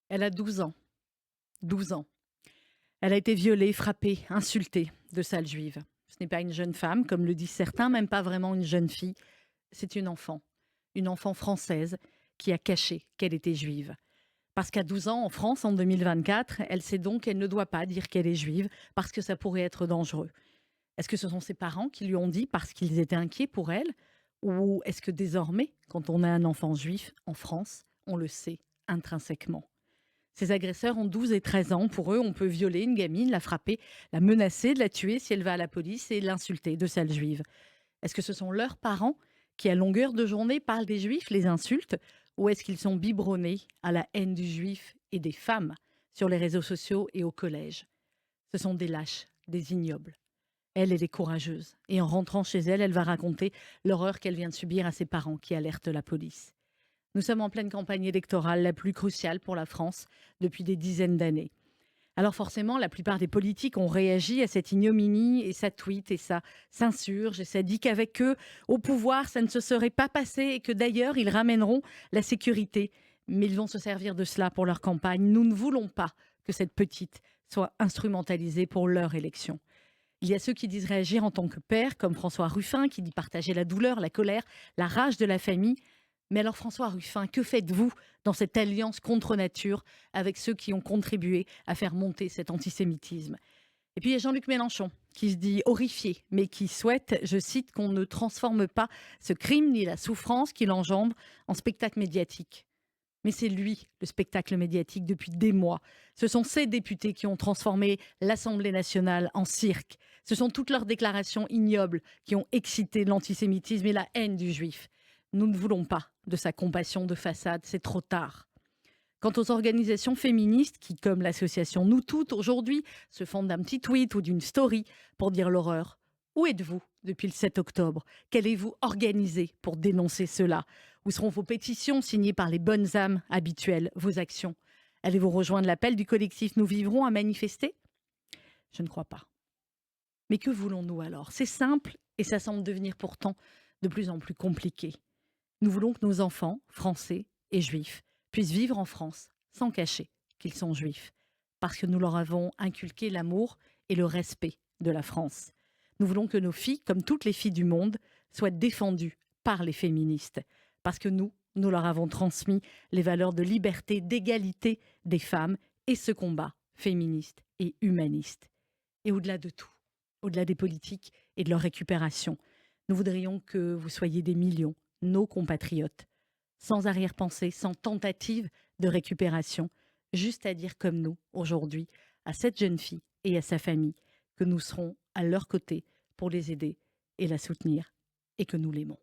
Elle a 12 ans. 12 ans. Elle a été violée, frappée, insultée de sale juive. Ce n'est pas une jeune femme, comme le disent certains, même pas vraiment une jeune fille. C'est une enfant. Une enfant française qui a caché qu'elle était juive. Parce qu'à 12 ans, en France, en 2024, elle sait donc qu'elle ne doit pas dire qu'elle est juive parce que ça pourrait être dangereux. Est-ce que ce sont ses parents qui lui ont dit parce qu'ils étaient inquiets pour elle? Ou est-ce que désormais, quand on a un enfant juif en France, on le sait intrinsèquement? Ces agresseurs ont 12 et 13 ans. Pour eux, on peut violer une gamine, la frapper, la menacer de la tuer si elle va à la police et l'insulter de sale juive. Est-ce que ce sont leurs parents qui, à longueur de journée, parlent des juifs, les insultent? Ou est-ce qu'ils sont biberonnés à la haine du juif et des femmes sur les réseaux sociaux et au collège? Ce sont des lâches, des ignobles. Elle est courageuse. Et en rentrant chez elle, elle va raconter l'horreur qu'elle vient de subir à ses parents qui alertent la police. Nous sommes en pleine campagne électorale, la plus cruciale pour la France depuis des dizaines d'années. Alors forcément, la plupart des politiques ont réagi à cette ignominie et ça tweet et ça s'insurge et ça dit qu'avec eux, au pouvoir, ça ne se serait pas passé et que d'ailleurs, ils ramèneront la sécurité. Mais ils vont se servir de cela pour leur campagne. Nous ne voulons pas que cette petite soit instrumentalisée pour leur élection. Il y a ceux qui disent réagir en tant que père, comme François Ruffin, qui dit partager la douleur, la colère, la rage de la famille. Mais alors François Ruffin, que faites-vous dans cette alliance contre nature avec ceux qui ont contribué à faire monter cet antisémitisme? Et puis il y a Jean-Luc Mélenchon qui se dit horrifié, mais qui souhaite, je cite, qu'on ne transforme pas ce crime ni la souffrance qu'il engendre en spectacle médiatique. Mais c'est lui, le spectacle médiatique, depuis des mois. Ce sont ces députés qui ont transformé l'Assemblée nationale en cirque. Ce sont toutes leurs déclarations ignobles qui ont excité l'antisémitisme et la haine du juif. Nous ne voulons pas de sa compassion de façade, c'est trop tard. Quant aux organisations féministes qui, comme l'association Nous Toutes, aujourd'hui, se font d'un petit tweet ou d'une story pour dire l'horreur, où êtes-vous depuis le 7 octobre? Qu'allez-vous organiser pour dénoncer cela? Où seront vos pétitions signées par les bonnes âmes habituelles, vos actions? Allez-vous rejoindre l'appel du collectif Nous Vivrons à manifester? Je ne crois pas. Mais que voulons-nous alors? C'est simple et ça semble devenir pourtant de plus en plus compliqué. Nous voulons que nos enfants, français et juifs, puissent vivre en France sans cacher qu'ils sont juifs, parce que nous leur avons inculqué l'amour et le respect de la France. Nous voulons que nos filles, comme toutes les filles du monde, soient défendues par les féministes, parce que nous leur avons transmis les valeurs de liberté, d'égalité des femmes et ce combat féministe et humaniste. Et au-delà de tout, au-delà des politiques et de leur récupération, nous voudrions que vous soyez des millions, nos compatriotes, sans arrière-pensée, sans tentative de récupération, juste à dire comme nous, aujourd'hui, à cette jeune fille et à sa famille, que nous serons à leur côté pour les aider et la soutenir, et que nous l'aimons.